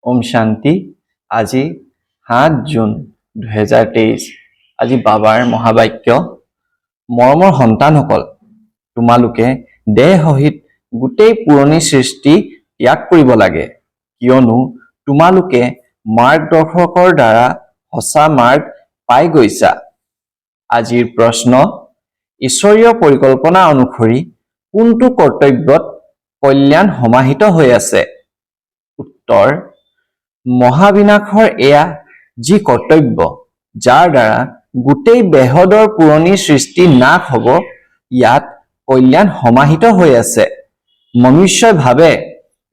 ওম শান্তি। আজি ৭ জুন ২০২৩। আজি বাবাৰ মহাবাক্য। মৰমৰ সন্তানসকল, তোমালোকে দেহ সহিত গোটেই পুৰণি সৃষ্টি ত্যাগ কৰিব লাগে, কিয়নো তোমালোকে মাৰ্গদৰ্শকৰ দ্বাৰা সঁচা মাৰ্গ পাই গৈছা। আজিৰ প্ৰশ্ন, ঈশ্বৰীয় পৰিকল্পনা অনুসৰি কোনটো কৰ্তব্যত কল্যাণ সমাহিত হৈ আছে? উত্তৰ, মহাবিনাশৰ এয়া যি কৰ্তব্য, যাৰ দ্বাৰা গোটেই বেহদৰ পুৰণি সৃষ্টি নাশ হ'ব, ইয়াত কল্যাণ সমাহিত হৈ আছে। মনুষ্যই ভাবে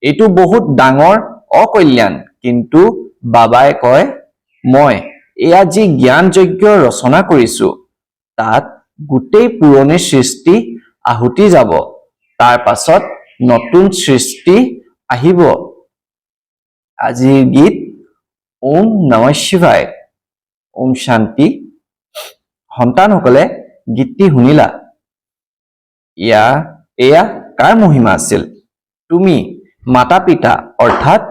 এইটো বহুত ডাঙৰ অকল্যাণ, কিন্তু বাবাই কয়, মই এয়া যি জ্ঞান যজ্ঞ ৰচনা কৰিছো, তাত গোটেই পুৰণি সৃষ্টি আহুতি যাব, তাৰ পাছত নতুন সৃষ্টি আহিব। আজিৰ গীত ওম নমঃ শিৱায়। ওম শান্তি। সন্তানসকলে গীতটি শুনিলা। এয়া কাৰ মহিমা আছিল? তুমি মাতা পিতা অৰ্থাৎ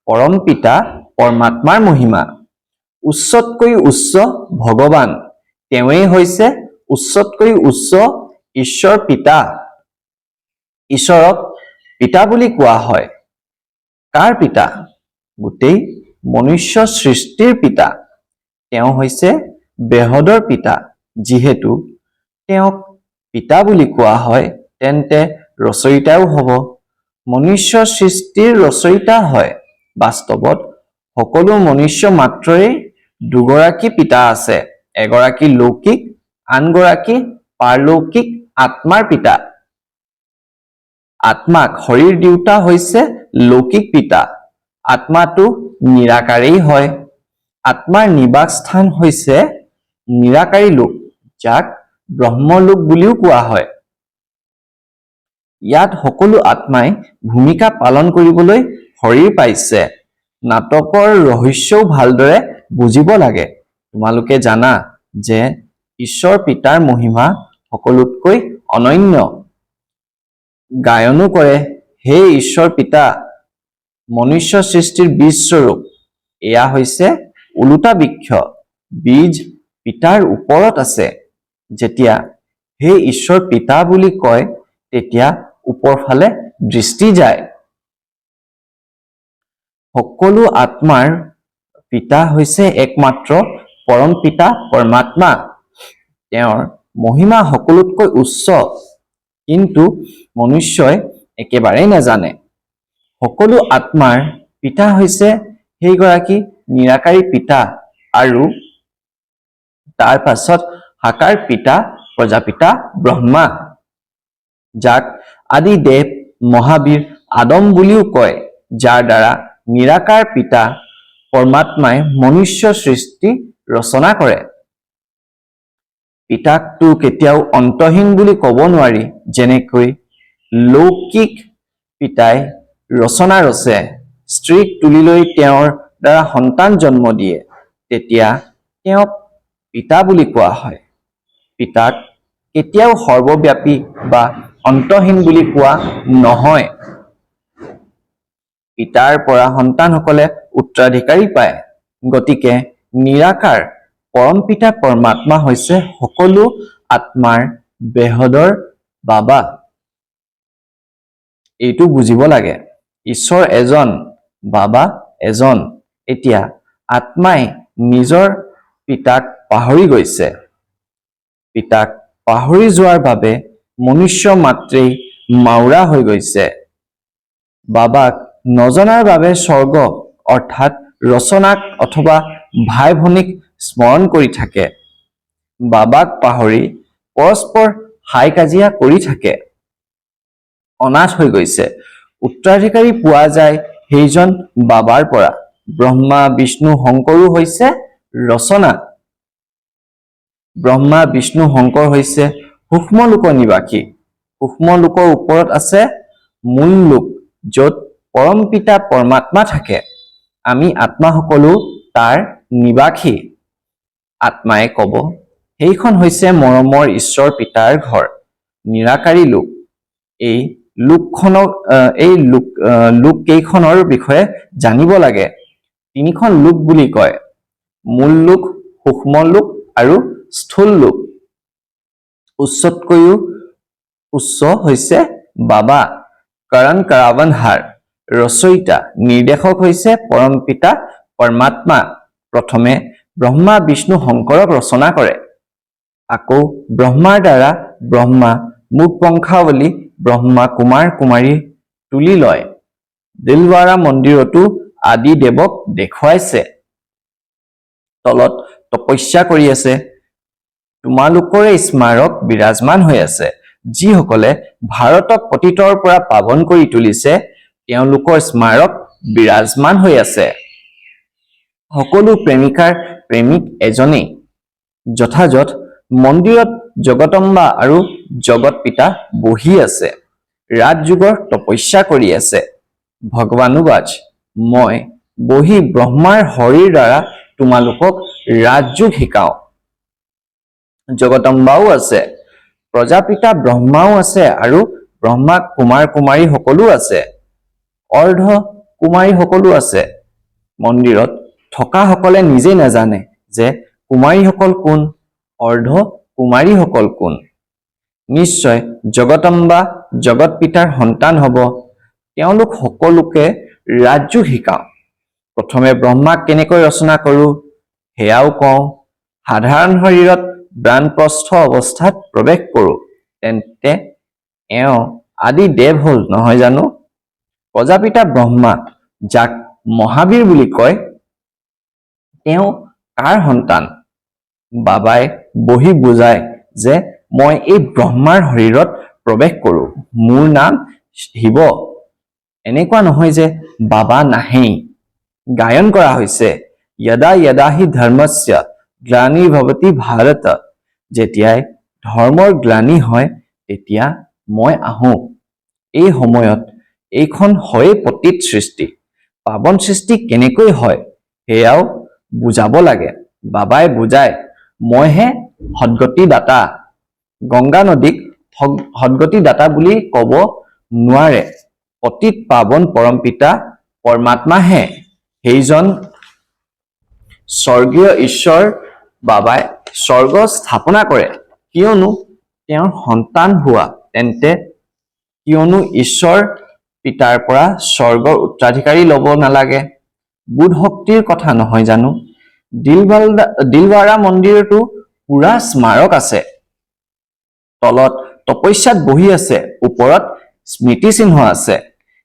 পৰম পিতা পৰমাত্মাৰ মহিমা। উচ্চতকৈ উচ্চ ভগৱান, তেওঁৱেই হৈছে উচ্চতকৈ উচ্চ ঈশ্বৰ পিতা। ঈশ্বৰক পিতা বুলি কোৱা হয়। কাৰ পিতা? গোটেই মনুষ্য সৃষ্টিৰ পিতা। তেওঁ হৈছে বেহদৰ পিতা। যিহেতু তেওঁক পিতা বুলি কোৱা হয়, তেন্তে ৰচয়িতাও হ'ব। মনুষ্য সৃষ্টিৰ ৰচয়িতা হয়। বাস্তৱত সকলো মনুষ্য মাত্ৰই দুগৰাকী পিতা আছে, এগৰাকী লৌকিক, আনগৰাকী পাৰলৌকিক আত্মাৰ পিতা। আত্মাক শৰীৰ দিওঁতা হৈছে লৌকিক পিতা। আত্মাটো নিৰাকাৰেই হয়। আত্মাৰ নিবাস স্থান হৈছে নিৰাকাৰী লোক, যাক ব্ৰহ্মলোক বুলিও কোৱা হয়। ইয়াত সকলো আত্মাই ভূমিকা পালন কৰিবলৈ শৰীৰ পাইছে। নাটকৰ ৰহস্যও ভালদৰে বুজিব লাগে। তোমালোকে জানা যে ঈশ্বৰ পিতাৰ মহিমা সকলোতকৈ অনন্য। গায়নো কৰে, হে ঈশ্বৰ পিতা, মনুষ্য সৃষ্টিৰ বীজ স্বৰূপ। এয়া হৈছে ওলোটা বৃক্ষ। বীজ পিতাৰ ওপৰত আছে। যেতিয়া হে ঈশ্বৰ পিতা বুলি কয়, তেতিয়া ওপৰ ফালে দৃষ্টি যায়। সকলো আত্মাৰ পিতা হৈছে একমাত্ৰ পৰম পিতা পৰমাত্মা। তেওঁৰ মহিমা সকলোতকৈ উচ্চ, কিন্তু মনুষ্যই একেবাৰেই নাজানে। সকলো আত্মাৰ পিতা হৈছে সেইগৰাকী নিৰাকাৰী পিতা, আৰু তাৰ পাছত সাকাৰ পিতা প্ৰজাপিতা ব্ৰহ্মা, যাক আদি দেৱ মহাবীৰ আদম বুলিও কয়, যাৰ দ্বাৰা নিৰাকাৰ পিতা পৰমাত্মাই মনুষ্য সৃষ্টি ৰচনা কৰে। পিতাকটো কেতিয়াও অন্তহীন বুলি ক'ব নোৱাৰি। যেনেকৈ লৌকিক পিতাই ৰচনা ৰচে, স্ত্ৰীক তুলি লৈ তেওঁৰ দ্বাৰা সন্তান জন্ম দিয়ে, তেতিয়া তেওঁক পিতা বুলি কোৱা হয়। পিতাক কেতিয়াও সৰ্বব্যাপী বা অন্তহীন বুলি কোৱা নহয়। পিতাৰ পৰা সন্তানসকলে উত্তৰাধিকাৰী পায়। গতিকে নিৰাকাৰ পৰম পিতা পৰমাত্মা হৈছে সকলো আত্মাৰ বেহদৰ বাবা। এইটো বুজিব লাগে। ঈশ্বৰ এজন, বাবা এজন। এতিয়া আত্মাই নিজৰ পিতাক পাহৰি গৈছে। পিতাক পাহৰি যোৱাৰ বাবে মনুষ্য মাত্ৰেই মাউৰা হৈ গৈছে। বাবাক নজনাৰ বাবে স্বৰ্গ অৰ্থাৎ ৰচনাক অথবা ভাই ভনীক স্মৰণ কৰি থাকে। বাবাক পাহৰি পৰস্পৰ হাই কাজিয়া কৰি থাকে। অনাথ হৈ গৈছে। উত্তৰাধিকাৰী পোৱা যায় সেইজন বাবাৰ পৰা। ব্ৰহ্মা বিষ্ণু শংকৰো হৈছে ৰচনা। ব্ৰহ্মা বিষ্ণু শংকৰ হৈছে সূক্ষ্ম লোকৰ নিবাসী। সূক্ষ্ম লোকৰ ওপৰত আছে মূল লোক, য'ত পৰম পিতা পৰমাত্মা থাকে। আমি আত্মাসকলো তাৰ নিবাসী। আত্মাই ক'ব, সেইখন হৈছে মৰমৰ ঈশ্বৰ পিতাৰ ঘৰ, নিৰাকাৰী লোক। এই লোক কেইখনৰ বিষয়ে জানিব লাগে। তিনিখন লোক বুলি কয়, মূল লোক, সূক্ষ্ম লোক আৰু স্থূল লোক। উচ্চতকৈও উচ্চ হৈছে বাবা কৰণ কৰাৱনহাৰ, ৰচয়িতা নিৰ্দেশক হৈছে পৰম পিতা পৰমাত্মা। প্ৰথমে ব্ৰহ্মা বিষ্ণু শংকৰক ৰচনা কৰে, আকৌ ব্ৰহ্মাৰ দ্বাৰা ব্ৰহ্মা মুখ বংশাৱলী ব্ৰহ্মা কুমাৰ কুমাৰী তুলি লয়। দিলৱাৰা মন্দিৰতো আদি দেৱক দেখুৱাইছে। তলত তপস্যা কৰি আছে। তোমালোকৰে স্মাৰক বিৰাজমান হৈ আছে। যিসকলে ভাৰতক পতিতৰ পৰা পাৱন কৰি তুলিছে, তেওঁলোকৰ স্মাৰক বিৰাজমান হৈ আছে। সকলো প্ৰেমিকাৰ প্ৰেমিক এজনেই। যথাযথ মন্দিৰত জগতম্বা আৰু জগত পিতা বহি আছে, ৰাজযোগৰ তপস্যা কৰি আছে। ভগৱানুবাচ, মই বহি ব্ৰহ্মাৰ হৰিৰ দ্বাৰা তোমালোকক ৰাজযোগ শিকাওঁ। জগতম্বাও আছে, প্ৰজাপিতা ব্ৰহ্মাও আছে আৰু ব্ৰহ্মা কুমাৰ কুমাৰী সকলো আছে, অৰ্ধ কুমাৰী সকলো আছে। মন্দিৰত থকাসকলে নিজে নাজানে যে কুমাৰীসকল কোন, অৰ্ধ কুমাৰীসকল কোন। নিশ্চয় জগতম্বা জগত পিতাৰ সন্তান হ'ব। তেওঁলোক সকলোকে ৰাজযোগ শিকাওঁ। প্ৰথমে ব্ৰহ্মাক কেনেকৈ ৰচনা কৰোঁ সেয়াও কওঁ। সাধাৰণ শৰীৰত বানপ্ৰস্থ অৱস্থাত প্ৰৱেশ কৰোঁ, তেন্তে এওঁ আদি দেৱ হ'ল নহয় জানো। প্ৰজাপিতা ব্ৰহ্মা, যাক মহাবীৰ বুলি কয়, তেওঁ কাৰ সন্তান? বাবাই বহি বুজায় যে মই এই ব্ৰহ্মাৰ শৰীৰত প্ৰৱেশ কৰোঁ, মোৰ নাম শিৱ। এনেকুৱা নহয় যে বাবা নাহেই। গায়ন কৰা হৈছে, য়দা য়দা হি ধৰ্মস্য গ্লানিৰ্ভৱতি ভাৰত, যেতিয়াই ধৰ্মৰ গ্লানি হয় তেতিয়া মই আহোঁ। এই সময়ত এইখন হয়েই পতিত সৃষ্টি। পাৱন সৃষ্টি কেনেকৈ হয় সেয়াও বুজাব লাগে। বাবাই বুজায়, মইহে সদগতি দাতা। গংগা নদীক সদগতি দাতা বুলি ক'ব নোৱাৰে। পতিত পাৱন পৰম পিতা পৰমাত্মাহে সেইজন স্বৰ্গীয় ঈশ্বৰ। বাবাই স্বৰ্গ স্থাপনা কৰে, কিয়নো তেওঁৰ সন্তান হোৱা। তেন্তে কিয়নো ঈশ্বৰ পিতাৰ পৰা স্বৰ্গৰ উত্তৰাধিকাৰী ল'ব নালাগে? বুধ শক্তিৰ কথা নহয় জানো। দিলৱাৰা মন্দিৰতো পুৰা স্মাৰক আছে। তলত তপস্যাত বহি আছে, ওপৰত স্মৃতিচিহ্ন আছে।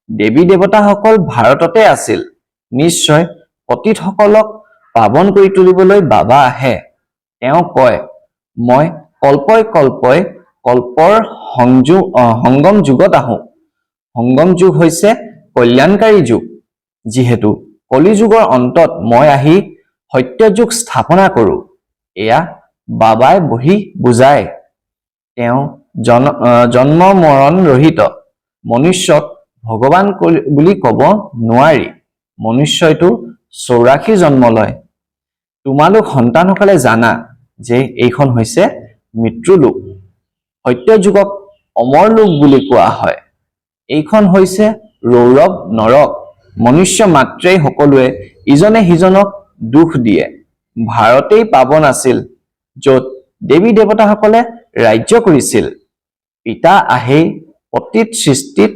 দেৱী দেৱতাসকল ভাৰততে আছিল। নিশ্চয় পতিতসকলক পাৱন কৰি তুলিবলৈ বাবা আহে। তেওঁ কয়, মই কল্পই কল্পই কল্পৰ সংগম যুগত আহোঁ। সংগম যুগ হৈছে কল্যাণকাৰী যুগ। যিহেতু কলি যুগৰ অন্তত মই আহি সত্যযুগ স্থাপনা কৰোঁ। এয়া বাবাই বহি বুজায়। তেওঁ জন্ম মৰণ ৰহিত। মনুষ্যক ভগৱান বুলি ক'ব নোৱাৰি। মনুষ্যইতো 84 জন্ম লয়। তোমালোক সন্তানসকলে জানা যে এইখন হৈছে মৃত্যুলোক। সত্যযুগক অমৰ লোক বুলি কোৱা হয়। এইখন হৈছে ৰৌৰৱ নৰক। মনুষ্য মাত্ৰেই সকলোৱে ইজনে সিজনক দুখ দিয়ে। ভাৰতেই পাৱন আছিল, য'ত দেৱী দেৱতাসকলে ৰাজ্য কৰিছিল। পিতা আহেই পতিত সৃষ্টিত,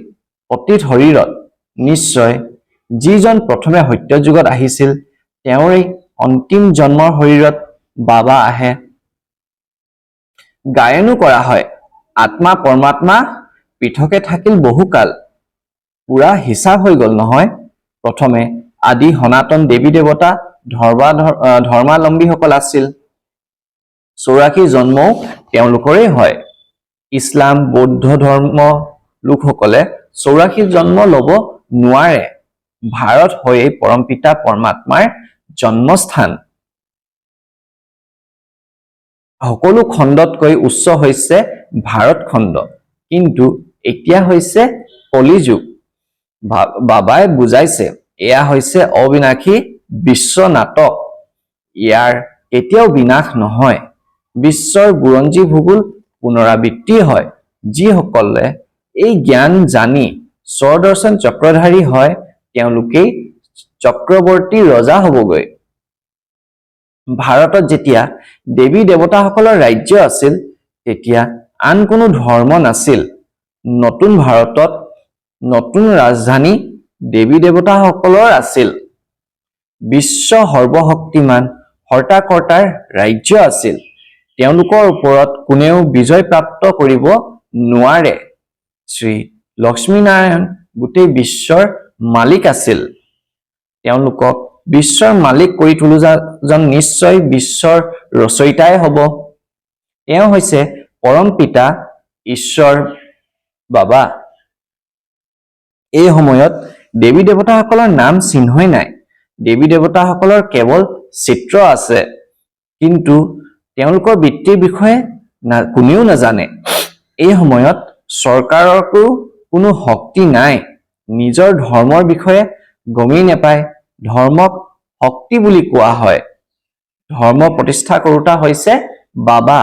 পতিত শৰীৰত। নিশ্চয় যিজন প্ৰথমে সত্যযুগত আহিছিল, তেওঁৰেই অন্তিম জন্মৰ শৰীৰত বাবা আহে। গায়নো কৰা হয়, আত্মা পৰমাত্মা পৃথকে থাকিল বহুকাল। পুৰা হিচাপ হৈ গ'ল নহয়। প্ৰথমে আদি সনাতন দেৱী দেৱতা ধৰ্মাৱলম্বীসকল আছিল। 84 জন্মও তেওঁলোকৰে হয়। ইছলাম বৌদ্ধ ধৰ্ম লোকসকলে 84 জন্ম ল'ব নোৱাৰে। ভাৰত হয়েই পৰমপিতা পৰমাত্মাৰ জন্মস্থান। সকলো খণ্ডতকৈ উচ্চ হৈছে ভাৰত খণ্ড, কিন্তু এতিয়া হৈছে কলিযুগ। বাবাই বুজাইছে, এয়া হৈছে অবিনাশী বিশ্ব নাটক। ইয়াৰ কেতিয়াও বিনাশ নহয়। বিশ্বৰ বুৰঞ্জী ভূগোল পুনৰাবৃত্তি হয়। যিসকলে এই জ্ঞান জানি স্বদৰ্শন চক্ৰধাৰী হয়, তেওঁলোকেই চক্ৰৱৰ্তী ৰজা হ'বগৈ। ভাৰতত যেতিয়া দেৱী দেৱতাসকলৰ ৰাজ্য আছিল তেতিয়া আন কোনো ধৰ্ম নাছিল। নতুন ভাৰতত নতুন ৰাজধানী দেৱী দেৱতাসকলৰ আছিল। বিশ্ব সৰ্বশক্তিমান হৰ্তাকৰ্তাৰ ৰাজ্য আছিল। তেওঁলোকৰ ওপৰত কোনেও বিজয় প্ৰাপ্ত কৰিব নোৱাৰে। শ্ৰী লক্ষ্মীনাৰায়ণ গোটেই বিশ্বৰ মালিক আছিল। তেওঁলোকক বিশ্বৰ মালিক কৰি তোলোজন নিশ্চয় বিশ্বৰ ৰচয়িতাই হ'ব। তেওঁ হৈছে পৰম পিতা ঈশ্বৰ বাবা। এই সময়ত দেৱী দেৱতাসকলৰ নাম চিহ্নই নাই। দেৱী দেৱতাসকলৰ কেৱল চিত্ৰ আছে, কিন্তু তেওঁলোকৰ বৃত্তিৰ বিষয়ে কোনেও নাজানে। এই সময়ত চৰকাৰকো কোনো শক্তি নাই। নিজৰ ধৰ্মৰ বিষয়ে গমেই নাপায়। ধৰ্মক শক্তি বুলি কোৱা হয়। ধৰ্ম প্ৰতিষ্ঠা কৰোতা হৈছে বাবা।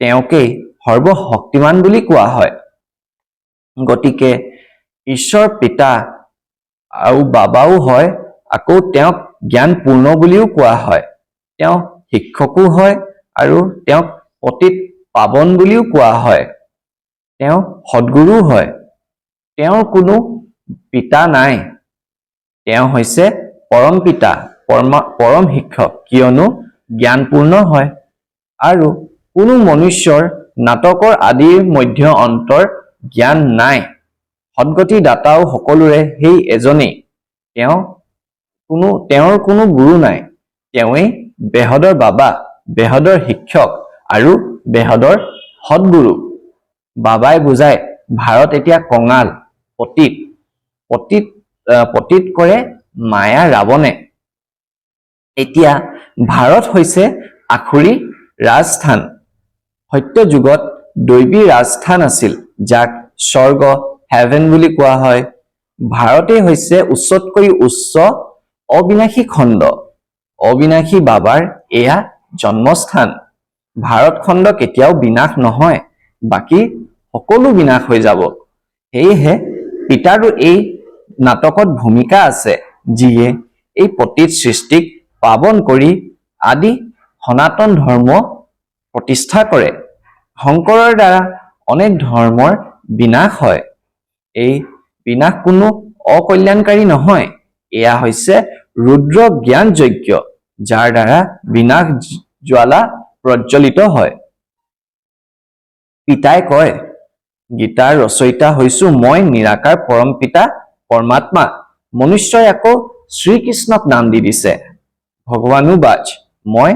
তেওঁকেই সৰ্বশক্তিমান বুলি কোৱা হয়। গতিকে ঈশ্বৰ পিতা আৰু বাবাও হয়, আকৌ তেওঁক জ্ঞানপূৰ্ণ বুলিও কোৱা হয়। তেওঁ শিক্ষকো হয় আৰু তেওঁক পতিত পাৱন বুলিও কোৱা হয়। তেওঁ সদ্গুৰু হয়। তেওঁৰ কোনো পিতা নাই। তেওঁ হৈছে পৰম পিতা, পৰম শিক্ষক, কিয়নো জ্ঞানপূৰ্ণ হয়। আৰু কোনো মনুষ্যৰ নাটকৰ আদিৰ মধ্য অন্তৰ জ্ঞান নাই। সদ্গতি দাতাও সকলোৰে সেই এজনেই। তেওঁৰ কোনো গুৰু নাই। তেওঁৱেই বেহদৰ বাবা, বেহদৰ শিক্ষক আৰু বেহদৰ সদ্গুৰু। বাবাই বুজায় ভাৰত এতিয়া কঙাল, পতিত কৰে মায়া ৰাৱণে। এতিয়া ভাৰত হৈছে আখুৰি ৰাজস্থান। সত্য যুগত দৈবী ৰাজস্থান আছিল, যাক স্বৰ্গ হেভেন বুলি কোৱা হয়। ভাৰতেই হৈছে উচ্চতকৈ উচ্চ অবিনাশী খণ্ড। অবিনাশী বাবাৰ এয়া জন্মস্থান। ভাৰতখণ্ড কেতিয়াও বিনাশ নহয়, বাকী সকলো বিনাশ হৈ যাব। সেয়েহে পিতাৰো এই নাটকত ভূমিকা আছে, যিয়ে এই পতিত সৃষ্টিক পাৱন কৰি আদি সনাতন ধৰ্ম প্ৰতিষ্ঠা কৰে। শংকৰৰ দ্বাৰা অনেক ধৰ্মৰ বিনাশ হয়। এই বিনাশ কোনো অকল্যাণকাৰী নহয়। এয়া হৈছে ৰুদ্ৰ জ্ঞান যজ্ঞ, যাৰ দ্বাৰা বিনাশ জ্বালা প্ৰজ্বলিত হয়। পিতাই কয়, গীতাৰ ৰচয়িতা হৈছো মই, নিৰাকাৰ পৰম পিতা পৰমাত্মা। মনুষ্যই আকৌ শ্ৰীকৃষ্ণক নাম দি দিছে ভগৱানুবাজ। মই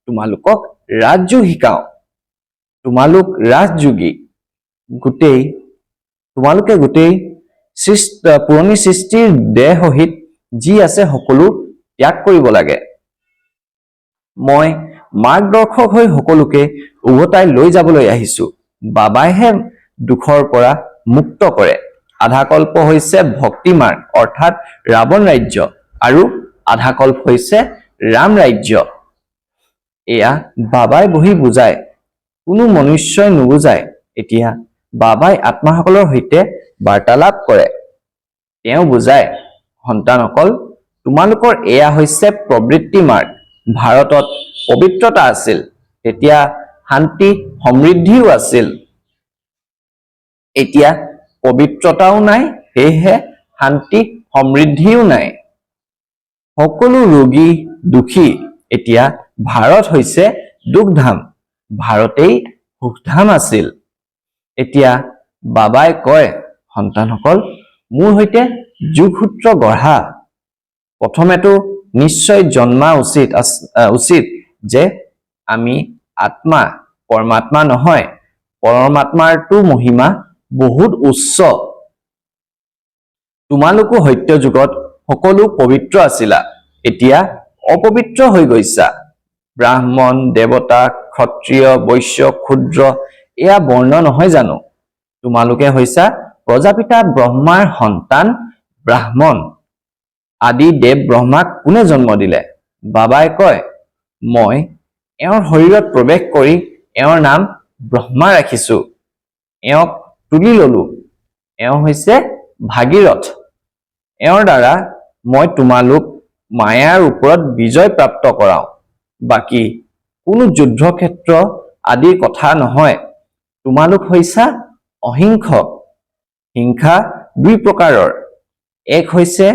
তোমালোকক ৰাজযোগ শিকাওঁ। তোমালোক ৰাজযোগী। তোমালোকে গোটেই পুৰণি সৃষ্টিৰ দেহ সহিত যি আছে সকলো ত্যাগ কৰিব লাগে। মই মাৰ্গদৰ্শক হৈ সকলোকে উভতাই লৈ যাবলৈ আহিছো। বাবাইহে দুখৰ পৰা মুক্ত কৰে। আধাকল্প হৈছে ভক্তি মাৰ্গ, অৰ্থাৎ ৰাৱণ ৰাজ্য, আৰু আধাকল্প হৈছে ৰাম ৰাজ্য। এয়া বাবাই বহি বুজায়, কোনো মনুষ্যই নুবুজায়। এতিয়া বাবাই আত্মাসকলৰ সৈতে বাৰ্তালাপ কৰে। তেওঁ বুজায়, সন্তানসকল, তোমালোকৰ এয়া হৈছে প্ৰবৃত্তি মাৰ্গ। ভাৰতত পবিত্ৰতা আছিল, তেতিয়া শান্তি সমৃদ্ধিও আছিল। এতিয়া পবিত্ৰতাও নাই, সেয়েহে শান্তি সমৃদ্ধিও নাই। সকলো ৰোগী দুখী। এতিয়া ভাৰত হৈছে দুখধাম, ভাৰতেই সুখধাম আছিল। এতিয়া বাবাই কয়, সন্তানসকল, মোৰ সৈতে যোগসূত্ৰ গঢ়া। প্ৰথমেতো নিশ্চয় জন্মা উচিত যে আমি আত্মা, পৰমাত্মা নহয়। পৰমাত্মাৰতো মহিমা বহুত উচ্চ। তোমালোকো সত্য যুগত সকলো পবিত্ৰ আছিলা, এতিয়া অপবিত্ৰ হৈ গৈছা। ব্ৰাহ্মণ, দেৱতা, ক্ষত্ৰিয়, বৈশ্য, ক্ষুদ্ৰ, এয়া বৰ্ণ নহয় জানো? তোমালোকে হৈছা প্ৰজাপিতা ব্ৰহ্মাৰ সন্তান ব্ৰাহ্মণ। আদি দেৱ ব্ৰহ্মাক কোনে জন্ম দিলে? বাবাই কয়, মই এওঁৰ শৰীৰত প্ৰৱেশ কৰি এওঁৰ নাম ব্ৰহ্মা ৰাখিছো। এওঁক তুলি ললো। এওঁ হৈছে ভাগীৰথ। এওঁৰ দ্বাৰা মই তোমালোক মায়াৰ ওপৰত বিজয় প্ৰাপ্ত কৰাওঁ। বাকী কোনো যুদ্ধক্ষেত্ৰ আদিৰ কথা নহয়। তোমালোক হৈছা অহিংসক। হিংসা দুই প্ৰকাৰৰ। এক হৈছে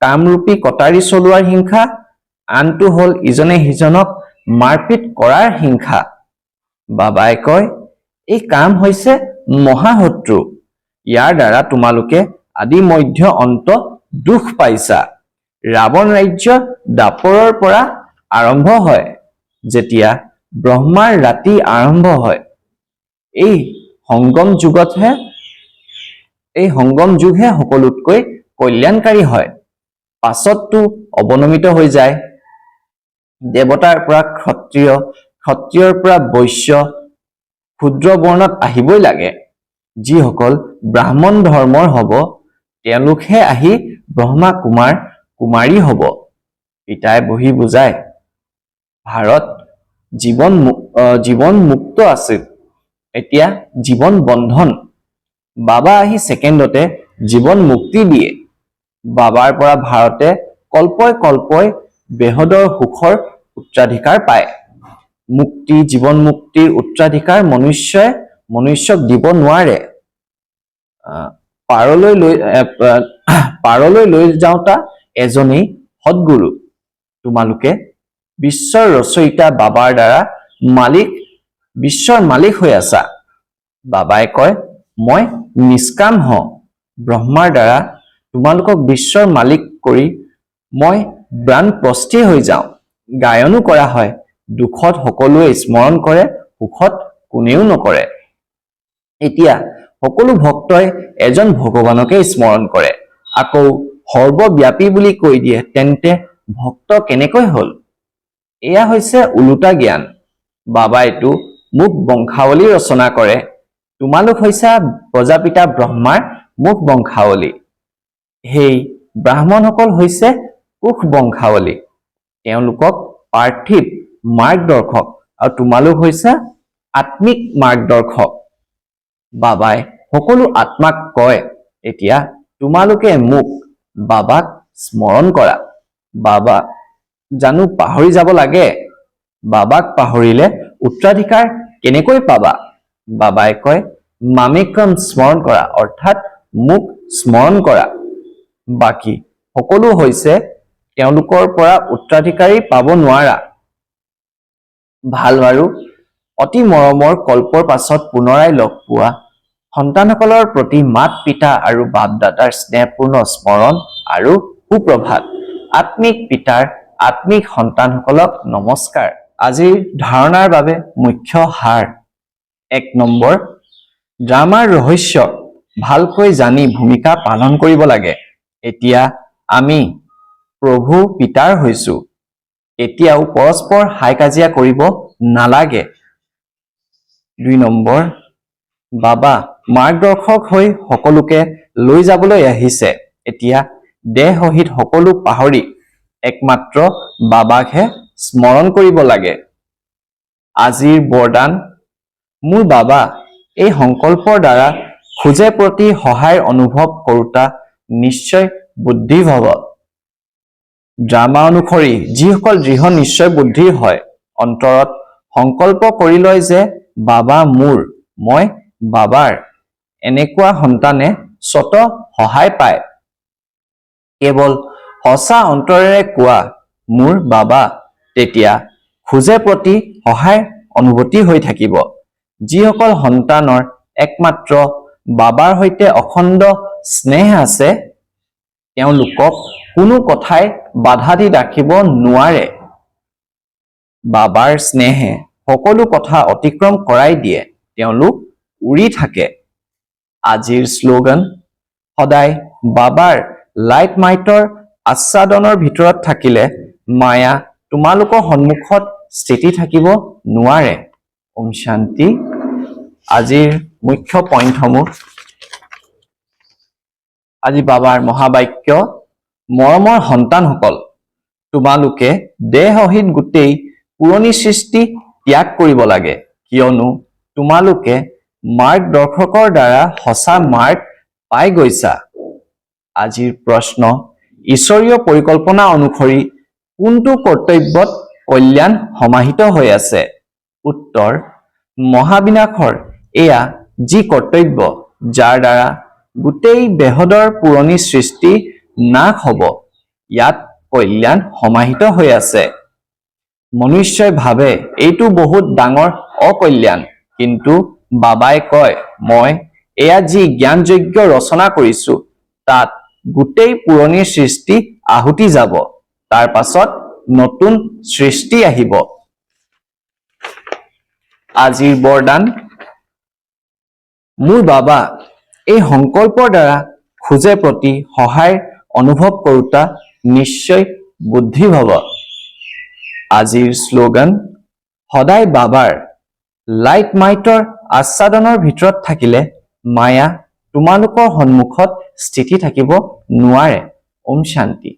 কামৰূপী কটাৰী চলোৱাৰ হিংসা, আনটো হ'ল ইজনে সিজনক মাৰপিট কৰাৰ হিংসা। বাবাই কয়, এই কাম হৈছে মহাশত্ৰু। ইয়াৰ দ্বাৰা তোমালোকে আদি মধ্য অন্ত দুখ পাইছা। ৰাৱণ ৰাজ্য দাপৰৰ পৰা আৰম্ভ হয়, যেতিয়া ব্ৰহ্মাৰ ৰাতি আৰম্ভ হয়। এই সংগম যুগহে সকলোতকৈ কল্যাণকাৰী হয়। পাছততো অৱনমিত হৈ যায়। দেৱতাৰ পৰা ক্ষত্ৰিয়, ক্ষত্ৰিয়ৰ পৰা বৈশ্য, ক্ষুদ্ৰ বৰ্ণত আহিবই লাগে। যিসকল ব্ৰাহ্মণ ধৰ্মৰ হ'ব, তেওঁলোকহে আহি ব্ৰহ্মা কুমাৰ কুমাৰী হ'ব। পিতাই বহি বুজায়, ভাৰত জীৱন মুক্ত আছিল, এতিয়া জীৱন বন্ধন। বাবা আহি ছেকেণ্ডতে জীৱন মুক্তি দিয়ে। বাবাৰ পৰা ভাৰতে কল্পই কল্পই বেহদৰ সুখৰ উত্তৰাধিকাৰ পায়। জীৱন মুক্তিৰ উত্তৰাধিকাৰ মনুষ্যক দিব নোৱাৰে। পাৰলৈ লৈ যাওঁতা এজনেই সদ্গুৰু। তোমালোকে বিশ্বৰ ৰচয়িতা বাবাৰ দ্বাৰা বিশ্বৰ মালিক হৈ আছা। বাবাই কয়, মই নিষ্কাম হওঁ। ব্ৰহ্মাৰ দ্বাৰা তোমালোকক বিশ্বৰ মালিক কৰি মই প্ৰাণপ্ৰস্থি হৈ যাওঁ। গায়নো কৰা হয়, দুখত সকলোৱে স্মৰণ কৰে, সুখত কোনেও নকৰে। এতিয়া সকলো ভক্তই এজন ভগৱানকে স্মৰণ কৰে, আকৌ সৰ্বব্যাপী বুলি কৈ দিয়ে, তেন্তে ভক্ত কেনেকৈ হ'ল? এয়া হৈছে ওলোটা জ্ঞান। বাবাইতো মুখ বংশাৱলী ৰচনা কৰে। তোমালোক হৈছা প্ৰজাপিতা ব্ৰহ্মাৰ মুখ বংশাৱলী। সেই ব্ৰাহ্মণসকল হৈছে কুশ বংশাৱলী। তেওঁলোকক পাৰ্থিৱ মাৰ্গদৰ্শক, আৰু তোমালোক হৈছা আত্মিক মাৰ্গদৰ্শক। বাবাই সকলো আত্মাক কয়, এতিয়া তোমালোকে বাবাক স্মৰণ কৰা। বাবা জানো পাহৰি যাব লাগে? বাবাক পাহৰিলে উত্তৰাধিকাৰ কেনেকৈ পাবা? বাবাই কয়, মামেকম স্মৰণ কৰা, অৰ্থাৎ মোক স্মৰণ কৰা। বাকী সকলো হৈছে তেওঁলোকৰ পৰা উত্তৰাধিকাৰী পাব নোৱাৰা। ভাল বাৰু, অতি মৰমৰ কল্পৰ পাছত পুনৰাই লগ পোৱা সন্তানসকলৰ প্ৰতি মাত পিতা আৰু বাপ দাদাৰ স্নেহপূৰ্ণ স্মৰণ আৰু সুপ্ৰভাত। আত্মিক পিতাৰ আত্মিক সন্তানসকলক নমস্কাৰ। আজিৰ ধাৰণাৰ বাবে মুখ্য সাৰ। ১ নম্বৰ, ড্ৰামাৰ ৰহস্য ভালকৈ জানি ভূমিকা পালন কৰিব লাগে। এতিয়া আমি প্ৰভু পিতাৰ হৈছো। এতিয়াও পৰস্পৰ হাই কাজিয়া কৰিব নালাগে। ২ নম্বৰ, বাবা মাৰ্গদৰ্শক হৈ সকলোকে লৈ যাবলৈ আহিছে। এতিয়া দেহ সহিত সকলো পাহৰি একমাত্ৰ বাবাকহে স্মৰণ কৰিব লাগে। আজিৰ বৰদান, মোৰ বাবা এই সংকল্পৰ দ্বাৰা খোজে প্ৰতি সহায় অনুভৱ কৰোতা নিশ্চয় বুদ্ধি ভৱ। ড্ৰামা অনুসৰি যিসকল দৃঢ় নিশ্চয় বুদ্ধিৰ হয়, অন্তৰত সংকল্প কৰি লয় যে বাবা মোৰ, মই বাবাৰ, এনেকুৱা সন্তানে স্বতঃ সহায় পায়। কেৱল সঁচা অন্তৰেৰে কোৱা মোৰ বাবা, তেতিয়া খোজে প্ৰতি সহায় অনুভূতি হৈ থাকিব। যিসকল সন্তানৰ একমাত্ৰ বাবাৰ সৈতে অখণ্ড স্নেহ আছে, তেওঁলোকক কোনো কথাই বাধা দি ৰাখিব নোৱাৰে। বাবাৰ স্নেহে সকলো কথা অতিক্ৰম কৰাই দিয়ে, তেওঁলোক উৰি থাকে। আজিৰ শ্লোগান, সদায় বাবাৰ লাইট মাইটৰ আচ্ছাদনৰ ভিতৰত থাকিলে মায়া তোমালোকৰ সন্মুখত স্থিতি থাকিব নোৱাৰে। ওম শান্তি। আজিৰ মুখ্য পইণ্টসমূহ। আজি বাবাৰ মহাবাক্য, মৰমৰ সন্তানসকল, তোমালোকে দেহ সহিত গোটেই পুৰণি সৃষ্টি ত্যাগ কৰিব লাগে, কিয়নো তোমালোকে মাৰ্গদৰ্শকৰ দ্বাৰা সঁচা মাৰ্গ পাই গৈছা। আজিৰ প্ৰশ্ন, ঈশ্বৰীয় পৰিকল্পনা অনুসৰি কোনটো কৰ্তব্যত কল্যাণ সমাহিত হৈ আছে? উত্তৰ, মহাবিনাশৰ এয়া যি কৰ্তব্য যাৰ দ্বাৰা গোটেই বেহদৰ পুৰণি সৃষ্টি নাশ হ'ব, ইয়াত কল্যাণ সমাহিত হৈ আছে। মনুষ্যই ভাবে এইটো বহুত ডাঙৰ অকল্যাণ, কিন্তু বাবাই কয় মই এয়া যি জ্ঞানযজ্ঞ ৰচনা কৰিছো তাত গোটেই পুৰণি সৃষ্টি আহুতি যাব, তাৰ পাছত নতুন সৃষ্টি আহিব। আজিৰ বৰদান। মোৰ বাবা এই সংকল্পৰ দ্বাৰা খোজে প্ৰতি সহায় অনুভৱ কৰোঁতা নিশ্চয় বুদ্ধি ভৱ। আজিৰ শ্লোগান, সদায় বাবাৰ লাইট মাইটৰ আচ্ছাদনৰ ভিতৰত থাকিলে মায়া তোমালোকৰ সন্মুখত স্থিতি থাকিব নোৱাৰে। ওম শান্তি।